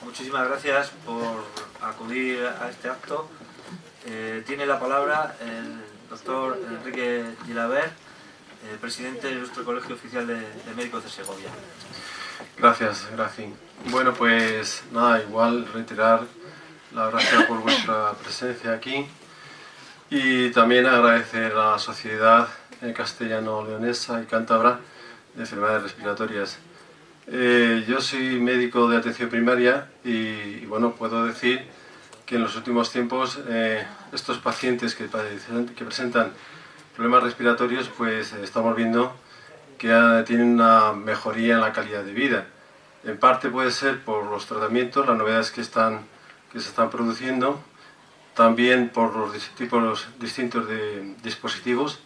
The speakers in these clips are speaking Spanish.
Muchísimas gracias por acudir a este acto. Tiene la palabra el doctor Enrique Gilabert, presidente de nuestro Colegio Oficial de Médicos de Segovia. Gracias, Graci. Bueno, pues nada, igual reiterar la gracia por vuestra presencia aquí y también agradecer a la Sociedad Castellano-Leonesa y Cántabra de Enfermedades Respiratorias. Yo soy médico de atención primaria y bueno, puedo decir que en los últimos tiempos estos pacientes que presentan problemas respiratorios, pues estamos viendo que tienen una mejoría en la calidad de vida. En parte puede ser por los tratamientos, las novedades que se están produciendo, también por los tipos distintos de dispositivos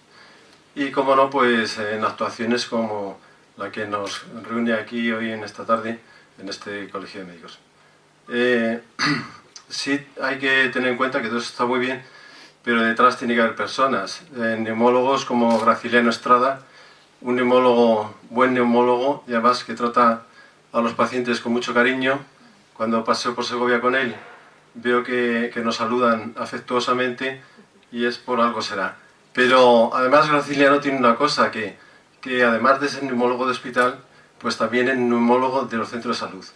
y, como no, pues en actuaciones como la que nos reúne aquí hoy en esta tarde en este Colegio de Médicos. Sí hay que tener en cuenta que todo eso está muy bien, pero detrás tiene que haber personas, neumólogos como Graciliano Estrada, un neumólogo, buen neumólogo, y además que trata a los pacientes con mucho cariño. Cuando paseo por Segovia con él, veo que nos saludan afectuosamente y es por algo será. Pero además Graciliano tiene una cosa, que además de ser neumólogo de hospital, pues también es neumólogo de los centros de salud.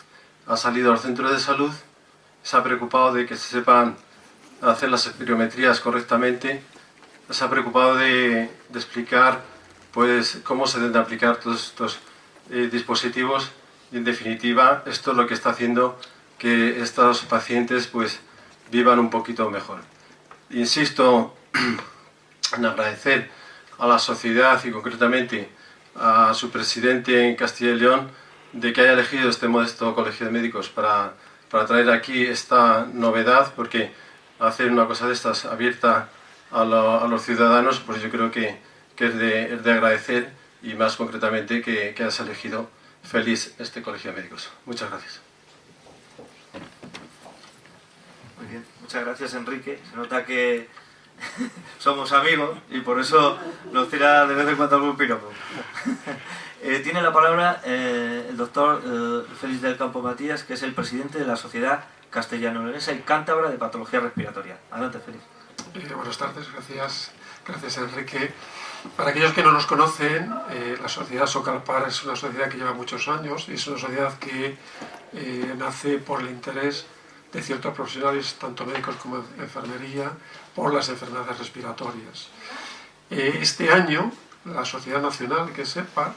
Ha salido a los centros de salud, se ha preocupado de que se sepan hacer las espirometrías correctamente, se ha preocupado de explicar pues cómo se deben aplicar todos estos dispositivos y, en definitiva, esto es lo que está haciendo que estos pacientes pues vivan un poquito mejor. Insisto en agradecer a la sociedad y concretamente a su presidente en Castilla y León de que haya elegido este modesto Colegio de Médicos para traer aquí esta novedad, porque hacer una cosa de estas abierta a los ciudadanos, pues yo creo que es de agradecer, y más concretamente que hayas elegido feliz este Colegio de Médicos. Muchas gracias. Muy bien, muchas gracias, Enrique. Se nota que somos amigos y por eso nos tira de vez en cuando algún piropo. Tiene la palabra el doctor Félix del Campo Matías, que es el presidente de la Sociedad Castellano-Leonesa y Cántabra de Patología Respiratoria. Adelante, Félix. Buenas tardes, gracias Enrique. Para aquellos que no nos conocen, la Sociedad Socalpar es una sociedad que lleva muchos años y es una sociedad que nace por el interés de ciertos profesionales, tanto médicos como enfermería, por las enfermedades respiratorias. Este año, la Sociedad Nacional, que es SEPA,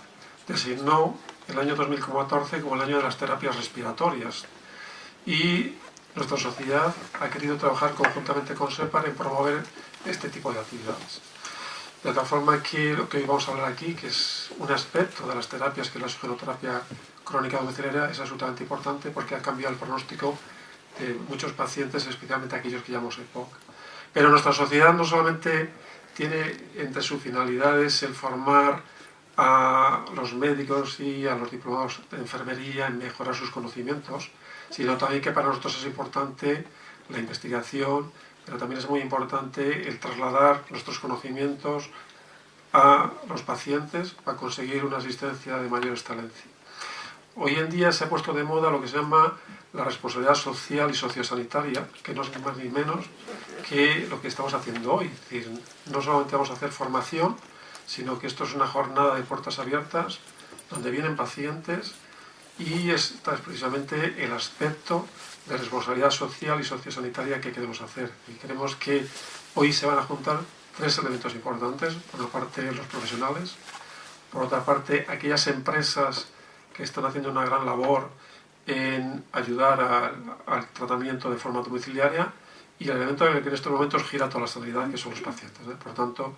designó el año 2014 como el año de las terapias respiratorias y nuestra sociedad ha querido trabajar conjuntamente con SEPAR en promover este tipo de actividades. De tal forma que lo que hoy vamos a hablar aquí, que es un aspecto de las terapias, que es la oxigenoterapia crónica domiciliaria, es absolutamente importante porque ha cambiado el pronóstico de muchos pacientes, especialmente aquellos que llamamos EPOC. Pero nuestra sociedad no solamente tiene entre sus finalidades el formar a los médicos y a los diplomados de enfermería en mejorar sus conocimientos, sino también que para nosotros es importante la investigación, pero también es muy importante el trasladar nuestros conocimientos a los pacientes para conseguir una asistencia de mayor excelencia. Hoy en día se ha puesto de moda lo que se llama la responsabilidad social y sociosanitaria, que no es ni más ni menos que lo que estamos haciendo hoy. Es decir, no solamente vamos a hacer formación, sino que esto es una jornada de puertas abiertas donde vienen pacientes y este es precisamente el aspecto de responsabilidad social y sociosanitaria que queremos hacer. Y queremos que hoy se van a juntar tres elementos importantes. Por una parte, los profesionales; por otra parte, aquellas empresas que están haciendo una gran labor en ayudar al tratamiento de forma domiciliaria; y el elemento en el que en estos momentos gira toda la sanidad, que son los pacientes. Por lo tanto,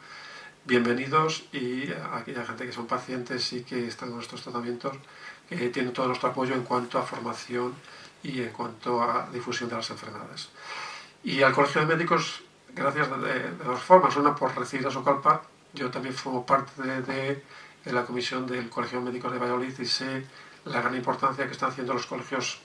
bienvenidos, y a aquella gente que son pacientes y que están en nuestros tratamientos, que tienen todo nuestro apoyo en cuanto a formación y en cuanto a difusión de las enfermedades. Y al Colegio de Médicos, gracias de dos formas. Una, por recibir a Socalpar. Yo también formo parte de la comisión del Colegio de Médicos de Valladolid y sé la gran importancia que están haciendo los colegios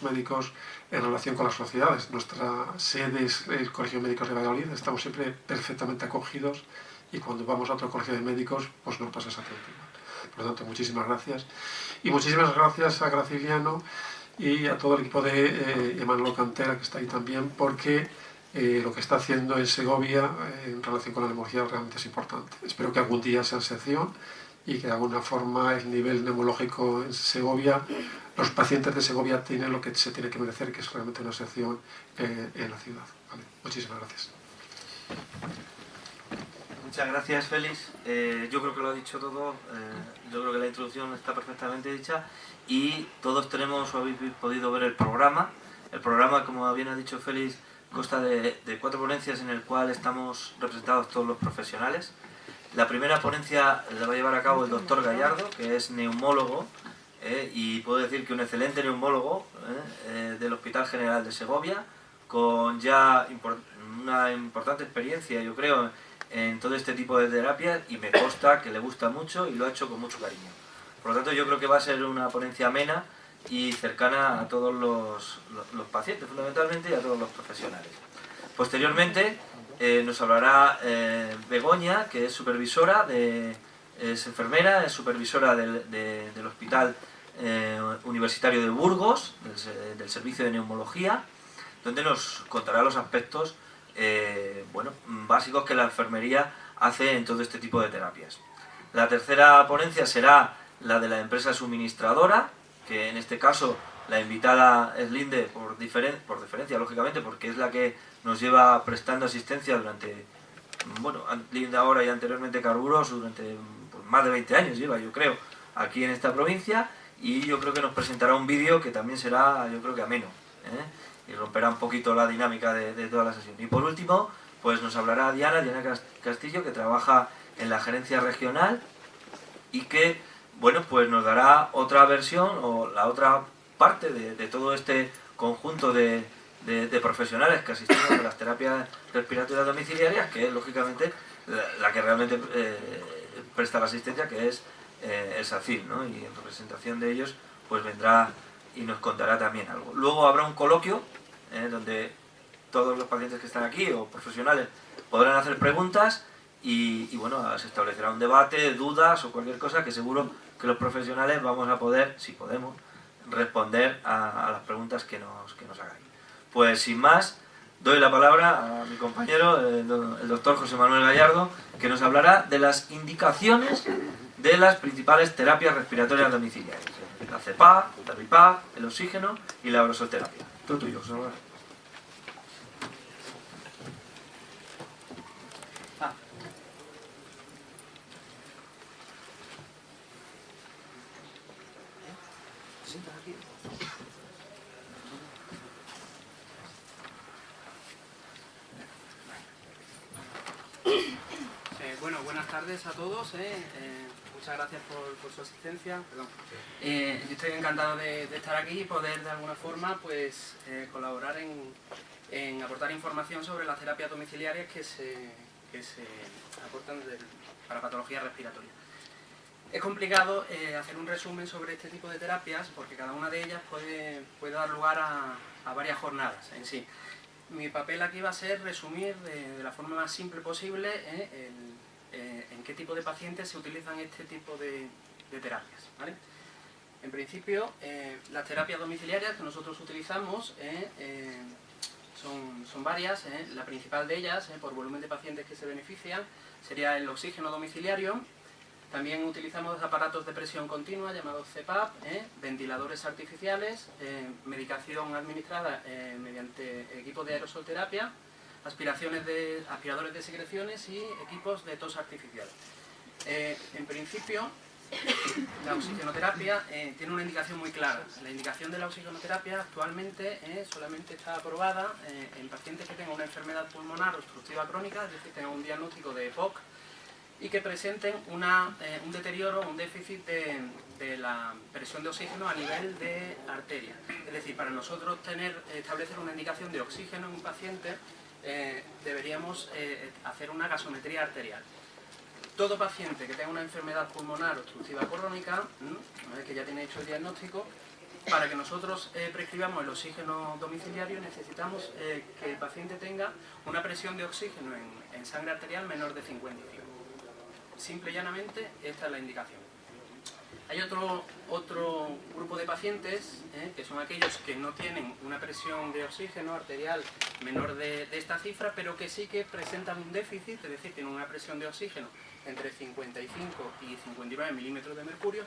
médicos en relación con las sociedades. Nuestra sede es el Colegio de Médicos de Valladolid, estamos siempre perfectamente acogidos y cuando vamos a otro colegio de médicos pues no pasa exactamente igual. Por lo tanto, muchísimas gracias. Y muchísimas gracias a Graciliano y a todo el equipo de Emanuel Cantera, que está ahí también, porque lo que está haciendo en Segovia en relación con la neumología realmente es importante. Espero que algún día sea en sección y que de alguna forma el nivel neumológico en Segovia, los pacientes de Segovia tienen lo que se tiene que merecer, que es realmente una sección en la ciudad. Vale, muchísimas gracias. Muchas gracias, Félix. Yo creo que lo ha dicho todo. Yo creo que la introducción está perfectamente dicha y todos tenemos o habéis podido ver el programa. El programa, como bien ha dicho Félix, consta de 4 ponencias en el cual estamos representados todos los profesionales. La primera ponencia la va a llevar a cabo el doctor Gallardo, que es neumólogo, y puedo decir que un excelente neumólogo del Hospital General de Segovia, con ya una importante experiencia, yo creo, en todo este tipo de terapias, y me consta que le gusta mucho y lo ha hecho con mucho cariño. Por lo tanto, yo creo que va a ser una ponencia amena y cercana a todos los pacientes, fundamentalmente, y a todos los profesionales. Posteriormente, nos hablará Begoña, que es supervisora, es enfermera, es supervisora del Hospital Universitario de Burgos, del Servicio de Neumología, donde nos contará los aspectos básicos que la enfermería hace en todo este tipo de terapias. La tercera ponencia será la de la empresa suministradora, que en este caso la invitada es Linde por diferencia, lógicamente, porque es la que nos lleva prestando asistencia durante, Linde ahora y anteriormente Carburos, durante más de 20 años lleva, yo creo, aquí en esta provincia, y yo creo que nos presentará un vídeo que también será, yo creo que ameno, y romperá un poquito la dinámica de toda la sesión. Y por último, pues nos hablará Diana Castillo, que trabaja en la gerencia regional y que, pues nos dará otra versión o la otra parte de todo este conjunto de profesionales que asistimos a las terapias respiratorias domiciliarias, que es lógicamente la que realmente presta la asistencia, que es el SACIL, ¿no? Y en representación de ellos pues vendrá y nos contará también algo. Luego habrá un coloquio donde todos los pacientes que están aquí o profesionales podrán hacer preguntas y se establecerá un debate, dudas o cualquier cosa que seguro que los profesionales vamos a poder, si podemos, responder a las preguntas que nos hagáis. Pues sin más, doy la palabra a mi compañero, el doctor José Manuel Gallardo, que nos hablará de las indicaciones de las principales terapias respiratorias domiciliarias: la CPAP, la BiPAP, el oxígeno y la aerosolterapia. Todo tuyo, José Manuel. Buenas tardes a todos. Muchas gracias por su asistencia. Yo estoy encantado de estar aquí y poder de alguna forma colaborar en aportar información sobre las terapias domiciliarias que se aportan para patologías respiratorias. Es complicado hacer un resumen sobre este tipo de terapias porque cada una de ellas puede dar lugar a varias jornadas en sí. Mi papel aquí va a ser resumir de la forma más simple posible en qué tipo de pacientes se utilizan este tipo de terapias, ¿vale? En principio, las terapias domiciliarias que nosotros utilizamos son varias. La principal de ellas, por volumen de pacientes que se benefician, sería el oxígeno domiciliario. También utilizamos aparatos de presión continua llamados CPAP, ventiladores artificiales, medicación administrada mediante equipos de aerosolterapia, aspiradores de secreciones y equipos de tos artificial. En principio, la oxigenoterapia tiene una indicación muy clara. La indicación de la oxigenoterapia actualmente solamente está aprobada en pacientes que tengan una enfermedad pulmonar obstructiva crónica, es decir, tengan un diagnóstico de EPOC, y que presenten un deterioro, un déficit de la presión de oxígeno a nivel de arteria. Es decir, para nosotros establecer una indicación de oxígeno en un paciente, deberíamos hacer una gasometría arterial. Todo paciente que tenga una enfermedad pulmonar obstructiva crónica, una vez que ya tiene hecho el diagnóstico, para que nosotros prescribamos el oxígeno domiciliario necesitamos que el paciente tenga una presión de oxígeno en sangre arterial menor de 55. Simple y llanamente, esta es la indicación. Hay otro grupo de pacientes, que son aquellos que no tienen una presión de oxígeno arterial menor de esta cifra, pero que sí que presentan un déficit, es decir, tienen una presión de oxígeno entre 55 y 59 milímetros de mercurio,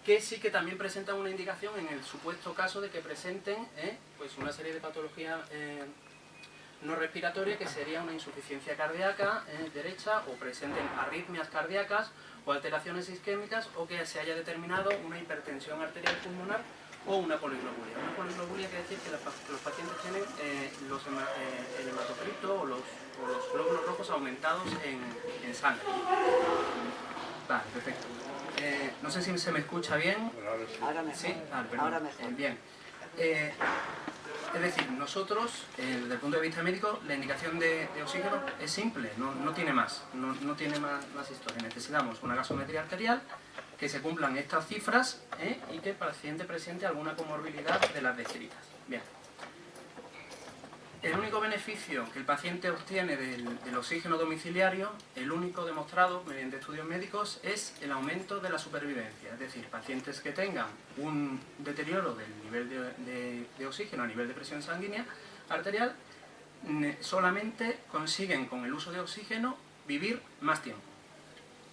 que sí que también presentan una indicación en el supuesto caso de que presenten pues una serie de patologías no respiratoria, que sería una insuficiencia cardíaca derecha, o presenten arritmias cardíacas o alteraciones isquémicas, o que se haya determinado una hipertensión arterial pulmonar o una poliglobulia. Una poliglobulia quiere decir que los pacientes tienen el hematocrito o los glóbulos rojos aumentados en sangre. Vale, perfecto. No sé si se me escucha bien. Ahora mejor. ¿Sí? Vale, perdón. Ahora mejor. Bien. Es decir, nosotros, desde el punto de vista médico, la indicación de oxígeno es simple, no tiene más, no tiene más historia. Necesitamos una gasometría arterial, que se cumplan estas cifras y que el paciente presente alguna comorbilidad de las descritas. Bien. El único beneficio que el paciente obtiene del oxígeno domiciliario, el único demostrado mediante estudios médicos, es el aumento de la supervivencia. Es decir, pacientes que tengan un deterioro del nivel de oxígeno a nivel de presión sanguínea arterial, solamente consiguen con el uso de oxígeno vivir más tiempo.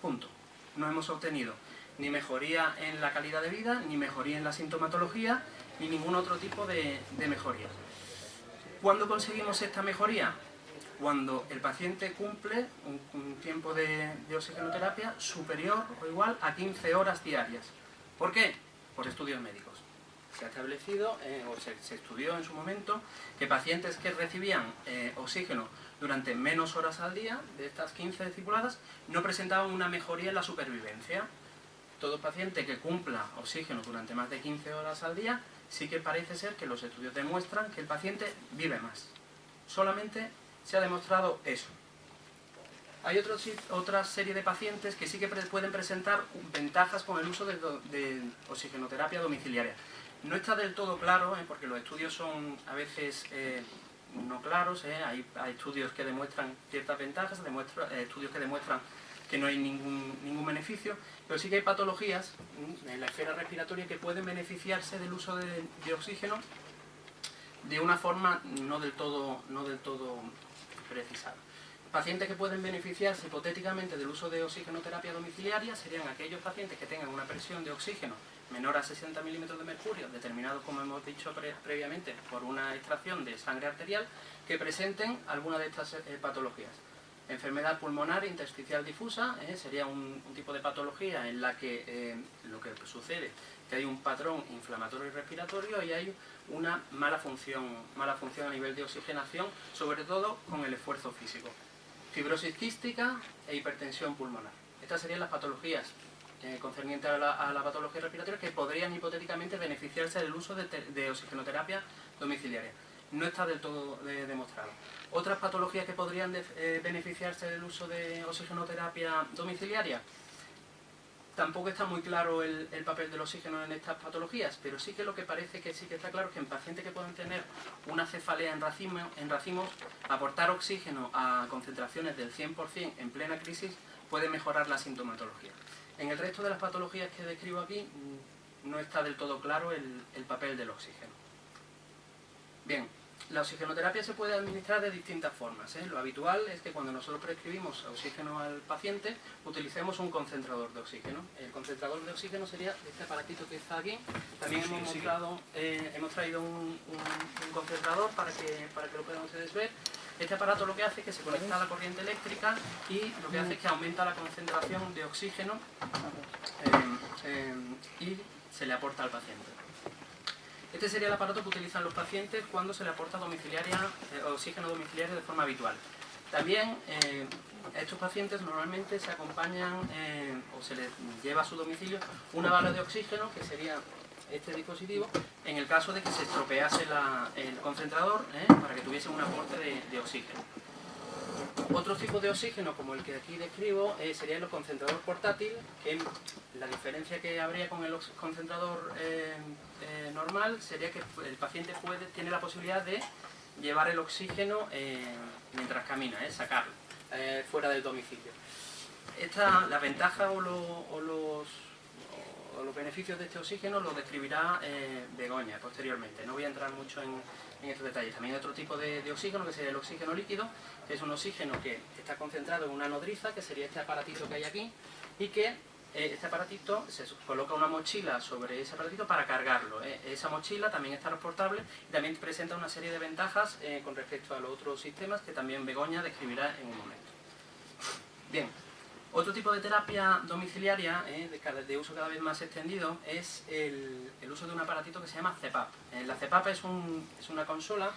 Punto. No hemos obtenido ni mejoría en la calidad de vida, ni mejoría en la sintomatología, ni ningún otro tipo de mejoría. ¿Cuándo conseguimos esta mejoría? Cuando el paciente cumple un tiempo de oxigenoterapia superior o igual a 15 horas diarias. ¿Por qué? Por estudios médicos. Se ha establecido, o se estudió en su momento, que pacientes que recibían oxígeno durante menos horas al día, de estas 15 estipuladas, no presentaban una mejoría en la supervivencia. Todo paciente que cumpla oxígeno durante más de 15 horas al día, sí que parece ser que los estudios demuestran que el paciente vive más. Solamente se ha demostrado eso. Hay otra serie de pacientes que sí que pueden presentar ventajas con el uso de oxigenoterapia domiciliaria. No está del todo claro, porque los estudios son a veces no claros. Hay estudios que demuestran ciertas ventajas, estudios que demuestran que no hay ningún beneficio, pero sí que hay patologías en la esfera respiratoria que pueden beneficiarse del uso de oxígeno de una forma no del todo precisada. Pacientes que pueden beneficiarse hipotéticamente del uso de oxigenoterapia domiciliaria serían aquellos pacientes que tengan una presión de oxígeno menor a 60 milímetros de mercurio, determinados, como hemos dicho previamente, por una extracción de sangre arterial, que presenten alguna de estas patologías. Enfermedad pulmonar intersticial difusa sería un tipo de patología en la que lo que sucede es que hay un patrón inflamatorio y respiratorio y hay una mala función a nivel de oxigenación, sobre todo con el esfuerzo físico. Fibrosis quística e hipertensión pulmonar. Estas serían las patologías concernientes a la patología respiratoria que podrían hipotéticamente beneficiarse del uso de oxigenoterapia domiciliaria. No está del todo demostrado. Otras patologías que podrían beneficiarse del uso de oxigenoterapia domiciliaria, tampoco está muy claro el papel del oxígeno en estas patologías, pero sí que lo que parece que sí que está claro es que en pacientes que pueden tener una cefalea en racimos, aportar oxígeno a concentraciones del 100% en plena crisis puede mejorar la sintomatología. En el resto de las patologías que describo aquí no está del todo claro el papel del oxígeno. Bien, la oxigenoterapia se puede administrar de distintas formas. Lo habitual es que cuando nosotros prescribimos oxígeno al paciente, utilicemos un concentrador de oxígeno. El concentrador de oxígeno sería este aparatito que está aquí. También hemos traído un concentrador para que lo puedan ustedes ver. Este aparato lo que hace es que se conecta a la corriente eléctrica y lo que hace es que aumenta la concentración de oxígeno y se le aporta al paciente. Este sería el aparato que utilizan los pacientes cuando se le aporta oxígeno domiciliario de forma habitual. También a estos pacientes normalmente se acompañan o se les lleva a su domicilio una bala de oxígeno, que sería este dispositivo, en el caso de que se estropease el concentrador, para que tuviese un aporte de oxígeno. Otro tipo de oxígeno, como el que aquí describo, sería el concentrador portátil, que la diferencia que habría con el concentrador normal sería que el paciente tiene la posibilidad de llevar el oxígeno mientras camina, sacarlo fuera del domicilio. Las ventajas o los beneficios de este oxígeno los describirá Begoña posteriormente. No voy a entrar mucho en estos detalles. También hay otro tipo de oxígeno, que sería el oxígeno líquido, que es un oxígeno que está concentrado en una nodriza, que sería este aparatito que hay aquí, y que este aparatito, se coloca una mochila sobre ese aparatito para cargarlo. Esa mochila también es transportable y también presenta una serie de ventajas con respecto a los otros sistemas que también Begoña describirá en un momento. Bien, otro tipo de terapia domiciliaria de uso cada vez más extendido es el uso de un aparatito que se llama CPAP. La CPAP es una consola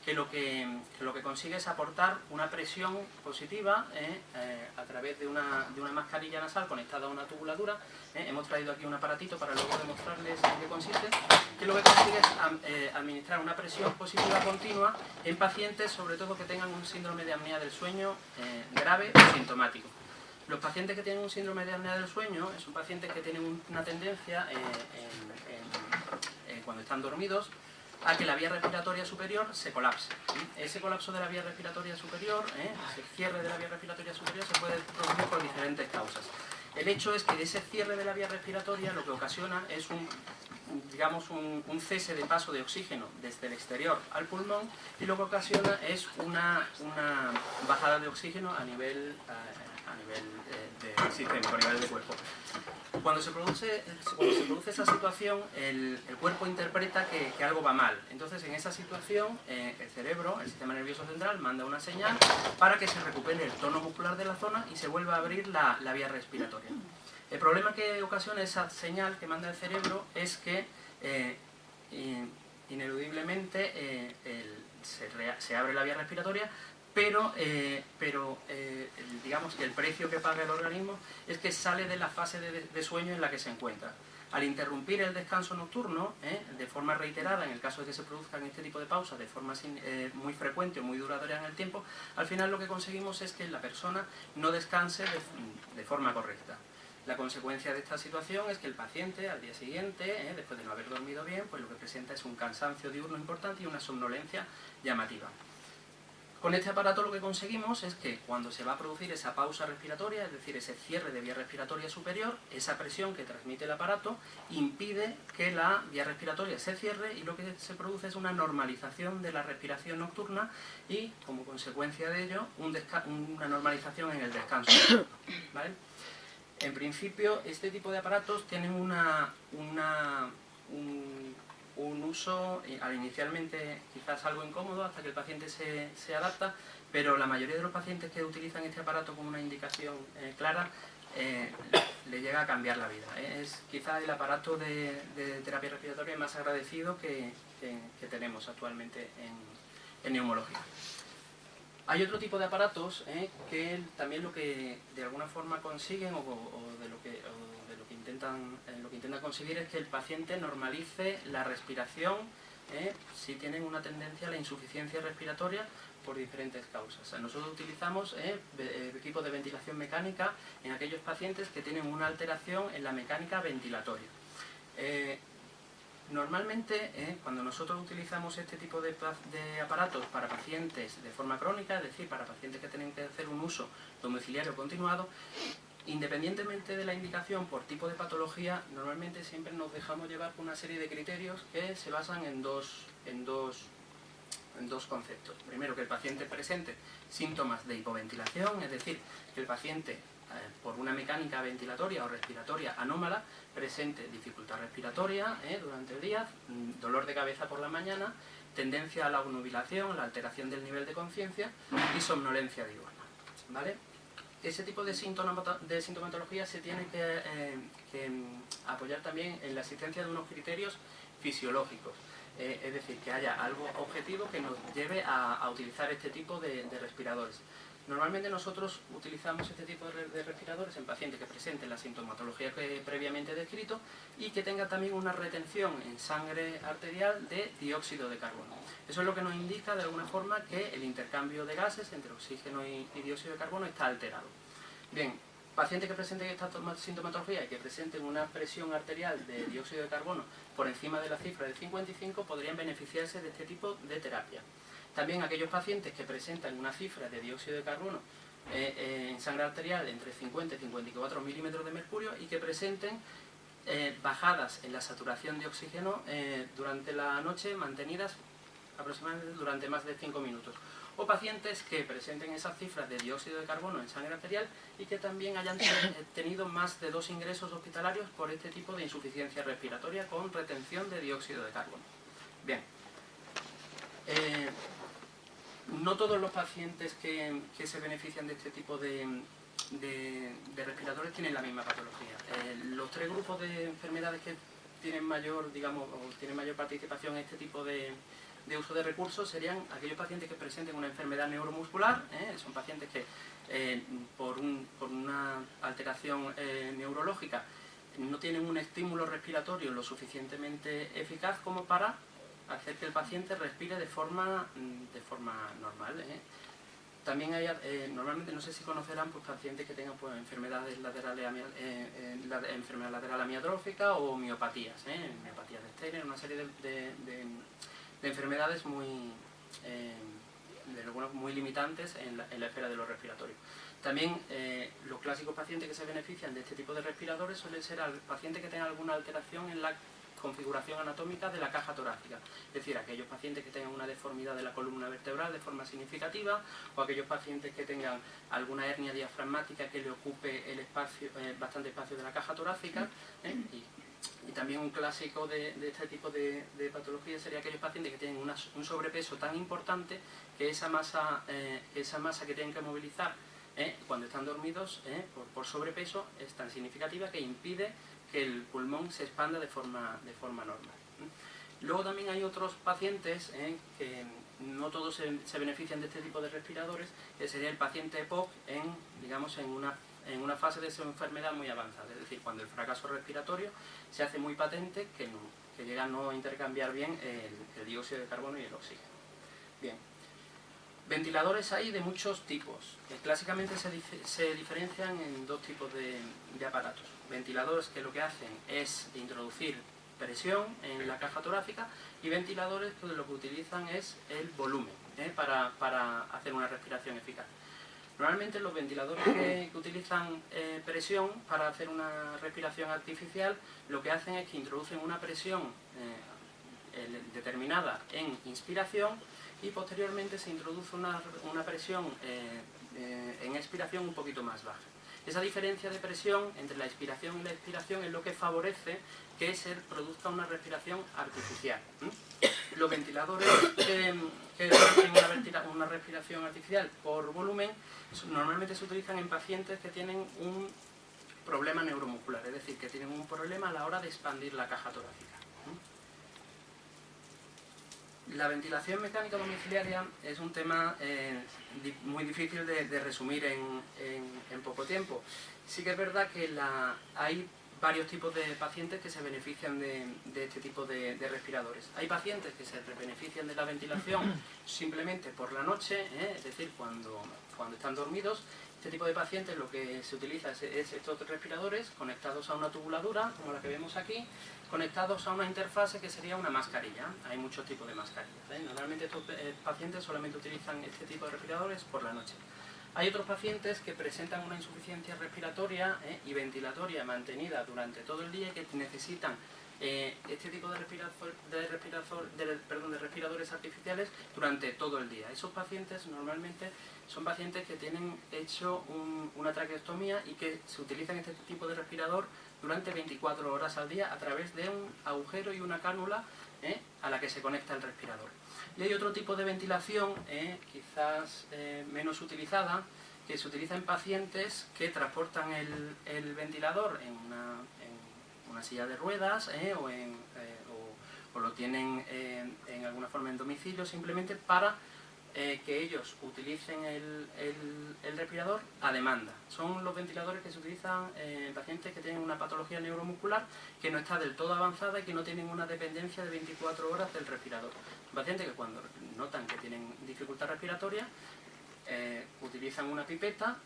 que lo que consigue es aportar una presión positiva a través de una mascarilla nasal conectada a una tubuladura. Hemos traído aquí un aparatito para luego demostrarles en qué consiste, que lo que consigue es administrar una presión positiva continua en pacientes, sobre todo que tengan un síndrome de apnea del sueño grave o sintomático. Los pacientes que tienen un síndrome de apnea del sueño son pacientes que tienen una tendencia, cuando están dormidos, a que la vía respiratoria superior se colapse. Ese colapso de la vía respiratoria superior, ese cierre de la vía respiratoria superior, se puede producir por diferentes causas. El hecho es que ese cierre de la vía respiratoria lo que ocasiona es un cese de paso de oxígeno desde el exterior al pulmón, y lo que ocasiona es una bajada de oxígeno a nivel sistémico, a nivel de cuerpo. Cuando se produce esa situación, el cuerpo interpreta que algo va mal. Entonces, en esa situación, el cerebro, el sistema nervioso central, manda una señal para que se recupere el tono muscular de la zona y se vuelva a abrir la vía respiratoria. El problema que ocasiona esa señal que manda el cerebro es que ineludiblemente se abre la vía respiratoria, pero digamos que el precio que paga el organismo es que sale de la fase de sueño en la que se encuentra. Al interrumpir el descanso nocturno, de forma reiterada, en el caso de que se produzcan este tipo de pausas de forma muy frecuente o muy duradera en el tiempo, al final lo que conseguimos es que la persona no descanse de forma correcta. La consecuencia de esta situación es que el paciente al día siguiente, después de no haber dormido bien, pues lo que presenta es un cansancio diurno importante y una somnolencia llamativa. Con este aparato lo que conseguimos es que cuando se va a producir esa pausa respiratoria, es decir, ese cierre de vía respiratoria superior, esa presión que transmite el aparato impide que la vía respiratoria se cierre, y lo que se produce es una normalización de la respiración nocturna y, como consecuencia de ello, una normalización en el descanso nocturno, ¿vale? En principio, este tipo de aparatos tienen un uso inicialmente quizás algo incómodo hasta que el paciente se adapta, pero la mayoría de los pacientes que utilizan este aparato con una indicación clara le llega a cambiar la vida. Es quizás el aparato de terapia respiratoria más agradecido que tenemos actualmente en neumología. Hay otro tipo de aparatos que también lo que de alguna forma consiguen o de lo que intentan conseguir es que el paciente normalice la respiración si tienen una tendencia a la insuficiencia respiratoria por diferentes causas. Nosotros utilizamos equipos de ventilación mecánica en aquellos pacientes que tienen una alteración en la mecánica ventilatoria. Normalmente, cuando nosotros utilizamos este tipo de aparatos para pacientes de forma crónica, es decir, para pacientes que tienen que hacer un uso domiciliario continuado, independientemente de la indicación por tipo de patología, normalmente siempre nos dejamos llevar por una serie de criterios que se basan en dos conceptos. Primero, que el paciente presente síntomas de hipoventilación, es decir, que el paciente por una mecánica ventilatoria o respiratoria anómala presente dificultad respiratoria durante el día, dolor de cabeza por la mañana, tendencia a la obnubilación, la alteración del nivel de conciencia y somnolencia diurna, ¿vale? Ese tipo de sintomatología se tiene que apoyar también en la existencia de unos criterios fisiológicos, es decir, que haya algo objetivo que nos lleve a utilizar este tipo de respiradores. Normalmente nosotros utilizamos este tipo de respiradores en pacientes que presenten la sintomatología que previamente he descrito y que tengan también una retención en sangre arterial de dióxido de carbono. Eso es lo que nos indica de alguna forma que el intercambio de gases entre oxígeno y dióxido de carbono está alterado. Bien, pacientes que presenten esta sintomatología y que presenten una presión arterial de dióxido de carbono por encima de la cifra de 55 podrían beneficiarse de este tipo de terapia. También aquellos pacientes que presentan una cifra de dióxido de carbono en sangre arterial entre 50 y 54 milímetros de mercurio y que presenten bajadas en la saturación de oxígeno durante la noche, mantenidas aproximadamente durante más de 5 minutos. O pacientes que presenten esas cifras de dióxido de carbono en sangre arterial y que también hayan tenido más de 2 ingresos hospitalarios por este tipo de insuficiencia respiratoria con retención de dióxido de carbono. Bien. No todos los pacientes que se benefician de este tipo de respiradores tienen la misma patología. Los 3 grupos de enfermedades que tienen mayor, digamos, o tienen mayor participación en este tipo de uso de recursos serían aquellos pacientes que presenten una enfermedad neuromuscular, son pacientes que por una alteración neurológica no tienen un estímulo respiratorio lo suficientemente eficaz como para hacer que el paciente respire de forma normal. También hay, normalmente, no sé si conocerán, pues, pacientes que tengan pues, enfermedades laterales, enfermedad lateral amiotrófica o miopatías, miopatías de Steiner, una serie de enfermedades muy limitantes en la esfera de lo respiratorio. También los clásicos pacientes que se benefician de este tipo de respiradores suelen ser pacientes que tengan alguna alteración en la configuración anatómica de la caja torácica, es decir, aquellos pacientes que tengan una deformidad de la columna vertebral de forma significativa, o aquellos pacientes que tengan alguna hernia diafragmática que le ocupe el espacio, bastante espacio de la caja torácica, y también un clásico de este tipo de patologías sería aquellos pacientes que tienen un sobrepeso tan importante que esa masa que tienen que movilizar cuando están dormidos por sobrepeso es tan significativa que impide que el pulmón se expanda de forma normal. Luego también hay otros pacientes que no todos se benefician de este tipo de respiradores, que sería el paciente EPOC en una fase de su enfermedad muy avanzada, es decir, cuando el fracaso respiratorio se hace muy patente, que llega a no intercambiar bien el dióxido de carbono y el oxígeno. Bien. Ventiladores hay de muchos tipos. Clásicamente se diferencian en 2 tipos de aparatos. Ventiladores que lo que hacen es introducir presión en la caja torácica, y ventiladores que lo que utilizan es el volumen para hacer una respiración eficaz. Normalmente los ventiladores que utilizan presión para hacer una respiración artificial lo que hacen es que introducen una presión determinada en inspiración y posteriormente se introduce una presión en expiración un poquito más baja. Esa diferencia de presión entre la inspiración y la expiración es lo que favorece que se produzca una respiración artificial. Los ventiladores que hacen una respiración artificial por volumen normalmente se utilizan en pacientes que tienen un problema neuromuscular, es decir, que tienen un problema a la hora de expandir la caja torácica. La ventilación mecánica domiciliaria es un tema muy difícil de resumir en poco tiempo. Sí que es verdad que hay varios tipos de pacientes que se benefician de este tipo de respiradores. Hay pacientes que se benefician de la ventilación simplemente por la noche, es decir, cuando están dormidos. Este tipo de pacientes lo que se utiliza es estos respiradores conectados a una tubuladura, como la que vemos aquí, conectados a una interfase que sería una mascarilla. Hay muchos tipos de mascarillas. Normalmente estos pacientes solamente utilizan este tipo de respiradores por la noche. Hay otros pacientes que presentan una insuficiencia respiratoria y ventilatoria mantenida durante todo el día y que necesitan este tipo de respiradores artificiales durante todo el día. Esos pacientes normalmente son pacientes que tienen hecho una traqueostomía y que se utilizan este tipo de respirador durante 24 horas al día a través de un agujero y una cánula a la que se conecta el respirador. Y hay otro tipo de ventilación, quizás menos utilizada, que se utiliza en pacientes que transportan el ventilador en una silla de ruedas o lo tienen en alguna forma en domicilio, simplemente para que ellos utilicen el respirador a demanda. Son los ventiladores que se utilizan en pacientes que tienen una patología neuromuscular que no está del todo avanzada y que no tienen una dependencia de 24 horas del respirador. Pacientes que cuando notan que tienen dificultad respiratoria utilizan una pipeta,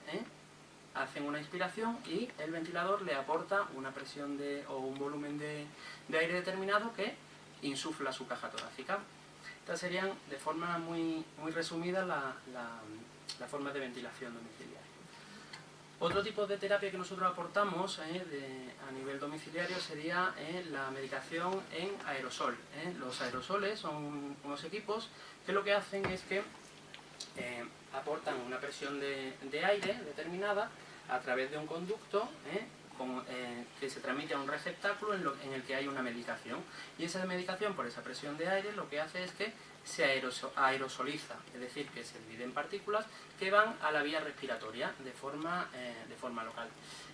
hacen una inspiración y el ventilador le aporta una presión o un volumen de aire determinado que insufla su caja torácica. Estas serían, de forma muy resumida, la forma de ventilación domiciliaria. Otro tipo de terapia que nosotros aportamos a nivel domiciliario sería la medicación en aerosol. Los aerosoles son unos equipos que lo que hacen es que aportan una presión de aire determinada a través de un conducto que se transmite a un receptáculo en el que hay una medicación. Y esa medicación, por esa presión de aire, lo que hace es que se aerosoliza, es decir, que se divide en partículas que van a la vía respiratoria de forma local.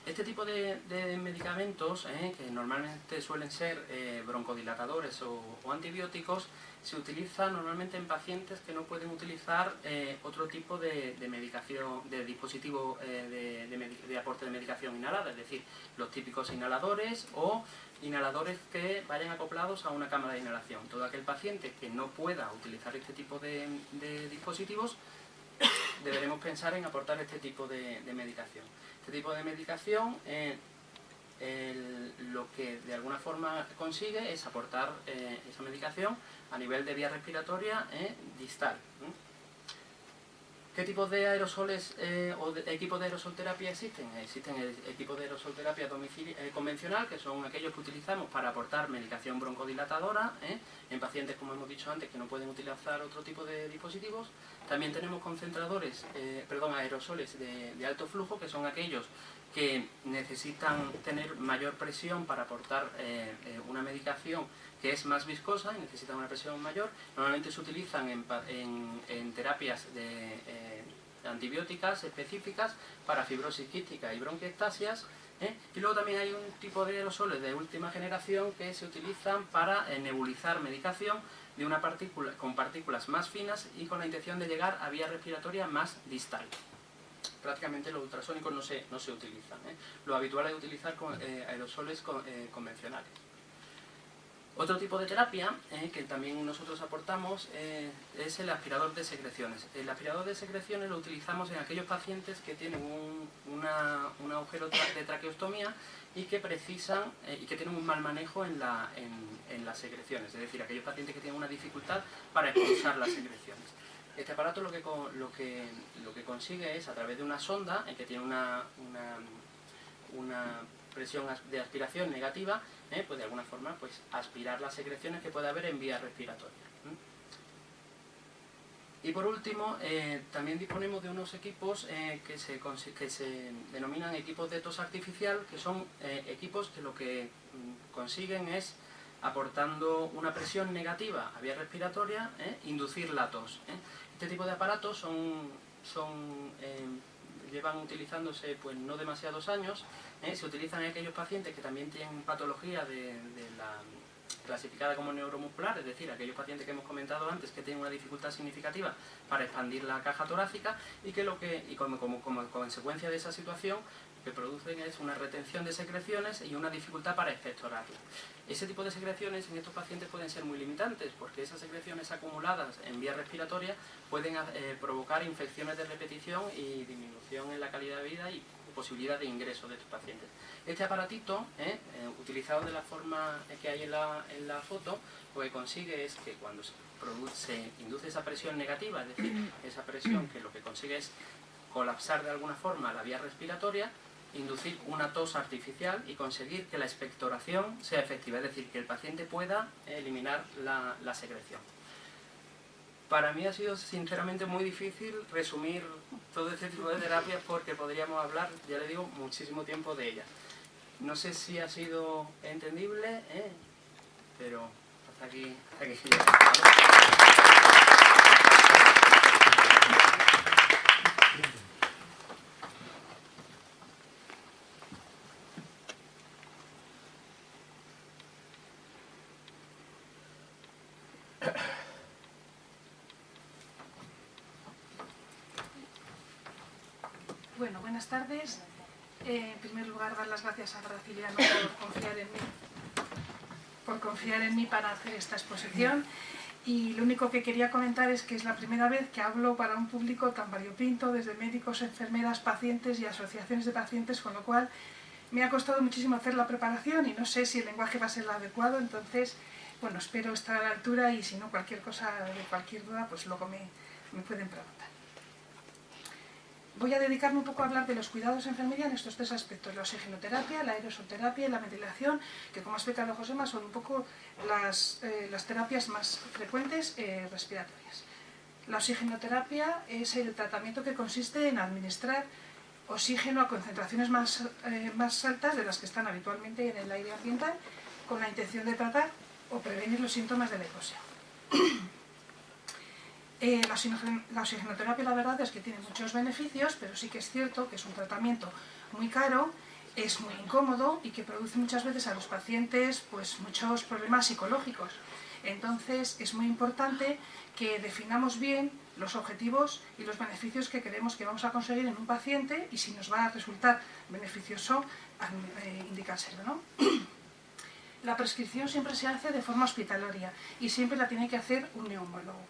Este tipo de medicamentos, que normalmente suelen ser broncodilatadores o antibióticos, se utilizan normalmente en pacientes que no pueden utilizar otro tipo de medicación, de dispositivo de aporte de medicación inhalada, es decir, los típicos inhaladores o inhaladores que vayan acoplados a una cámara de inhalación. Todo aquel paciente que no pueda utilizar este tipo de dispositivos, deberemos pensar en aportar este tipo de medicación. Este tipo de medicación lo que de alguna forma consigue es aportar esa medicación a nivel de vía respiratoria distal. ¿Qué tipos de aerosoles o equipos de aerosolterapia existen? Existen equipos de aerosolterapia convencional, que son aquellos que utilizamos para aportar medicación broncodilatadora en pacientes, como hemos dicho antes, que no pueden utilizar otro tipo de dispositivos. También tenemos aerosoles de alto flujo, que son aquellos que necesitan tener mayor presión para aportar una medicación que es más viscosa y necesitan una presión mayor. Normalmente se utilizan en terapias antibióticas específicas para fibrosis quística y bronquiectasias. Y luego también hay un tipo de aerosoles de última generación que se utilizan para nebulizar medicación de con partículas más finas y con la intención de llegar a vía respiratoria más distal. Prácticamente los ultrasónicos no se utilizan. Lo habitual es utilizar aerosoles convencionales. Otro tipo de terapia que también nosotros aportamos es el aspirador de secreciones. El aspirador de secreciones lo utilizamos en aquellos pacientes que tienen un agujero de traqueostomía y que precisan y que tienen un mal manejo en las secreciones, es decir, aquellos pacientes que tienen una dificultad para expulsar las secreciones. Este aparato lo que consigue es, a través de una sonda que tiene una presión de aspiración negativa, pues de alguna forma pues aspirar las secreciones que puede haber en vía respiratoria. Y por último, también disponemos de unos equipos que se denominan equipos de tos artificial, que son equipos que lo que consiguen es, aportando una presión negativa a vía respiratoria, inducir la tos. Este tipo de aparatos llevan utilizándose pues no demasiados años. Se utilizan en aquellos pacientes que también tienen patología clasificada como neuromuscular, es decir, aquellos pacientes que hemos comentado antes que tienen una dificultad significativa para expandir la caja torácica y como consecuencia de esa situación lo que producen es una retención de secreciones y una dificultad para expectorarla. Ese tipo de secreciones en estos pacientes pueden ser muy limitantes porque esas secreciones acumuladas en vía respiratoria pueden provocar infecciones de repetición y disminución en la calidad de vida y posibilidad de ingreso de estos pacientes. Este aparatito, utilizado de la forma que hay en la foto, lo que consigue es que cuando se induce esa presión negativa, es decir, esa presión que lo que consigue es colapsar de alguna forma la vía respiratoria, inducir una tos artificial y conseguir que la expectoración sea efectiva, es decir, que el paciente pueda eliminar la secreción. Para mí ha sido sinceramente muy difícil resumir todo este tipo de terapias porque podríamos hablar, ya le digo, muchísimo tiempo de ellas. No sé si ha sido entendible, pero hasta aquí Bueno, buenas tardes. En primer lugar, dar las gracias a Graciliano por confiar en mí para hacer esta exposición. Y lo único que quería comentar es que es la primera vez que hablo para un público tan variopinto, desde médicos, enfermeras, pacientes y asociaciones de pacientes, con lo cual me ha costado muchísimo hacer la preparación y no sé si el lenguaje va a ser el adecuado. Entonces, bueno, espero estar a la altura y si no, cualquier cosa, de cualquier duda, pues luego me pueden preguntar. Voy a dedicarme un poco a hablar de los cuidados de enfermería en estos 3 aspectos: la oxigenoterapia, la aerosoterapia y la ventilación, que, como ha explicado Josema, son un poco las terapias más frecuentes respiratorias. La oxigenoterapia es el tratamiento que consiste en administrar oxígeno a concentraciones más altas de las que están habitualmente en el aire ambiental, con la intención de tratar o prevenir los síntomas de la hipoxia. La oxigenoterapia, la verdad es que tiene muchos beneficios, pero sí que es cierto que es un tratamiento muy caro, es muy incómodo y que produce muchas veces a los pacientes pues muchos problemas psicológicos. Entonces es muy importante que definamos bien los objetivos y los beneficios que queremos que vamos a conseguir en un paciente, y si nos va a resultar beneficioso indicárselo, ¿no? La prescripción siempre se hace de forma hospitalaria y siempre la tiene que hacer un neumólogo.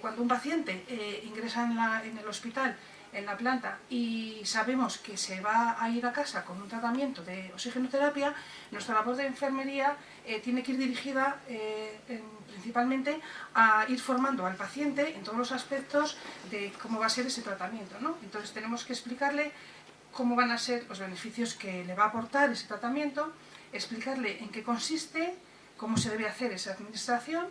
Cuando un paciente ingresa en el hospital, en la planta, y sabemos que se va a ir a casa con un tratamiento de oxigenoterapia, nuestra labor de enfermería tiene que ir dirigida principalmente a ir formando al paciente en todos los aspectos de cómo va a ser ese tratamiento, ¿no? Entonces tenemos que explicarle cómo van a ser los beneficios que le va a aportar ese tratamiento, explicarle en qué consiste, cómo se debe hacer esa administración,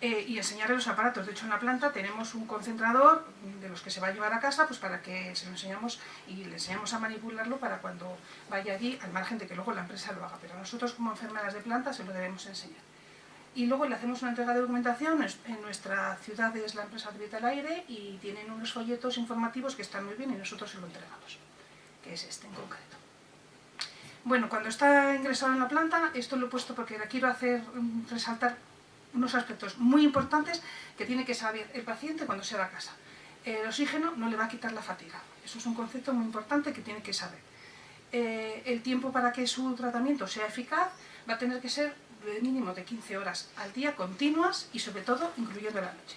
y enseñarle los aparatos. De hecho, en la planta tenemos un concentrador de los que se va a llevar a casa, pues para que se lo enseñamos y le enseñamos a manipularlo para cuando vaya allí, al margen de que luego la empresa lo haga. Pero nosotros, como enfermeras de planta, se lo debemos enseñar. Y luego le hacemos una entrega de documentación. En nuestra ciudad es la empresa Vital Aire y tienen unos folletos informativos que están muy bien y nosotros se lo entregamos, que es este en concreto. Bueno, cuando está ingresado en la planta, esto lo he puesto porque quiero resaltar unos aspectos muy importantes que tiene que saber el paciente cuando se va a casa. El oxígeno no le va a quitar la fatiga. Eso es un concepto muy importante que tiene que saber. El tiempo para que su tratamiento sea eficaz va a tener que ser de mínimo de 15 horas al día continuas y, sobre todo, incluyendo la noche.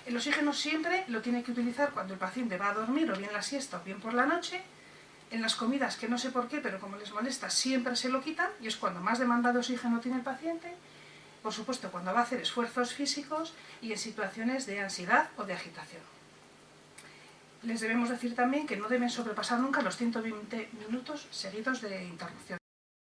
El oxígeno siempre lo tiene que utilizar cuando el paciente va a dormir, o bien la siesta o bien por la noche. En las comidas, que no sé por qué, pero como les molesta, siempre se lo quitan, y es cuando más demanda de oxígeno tiene el paciente. Por supuesto, cuando va a hacer esfuerzos físicos y en situaciones de ansiedad o de agitación. Les debemos decir también que no deben sobrepasar nunca los 120 minutos seguidos de interrupción.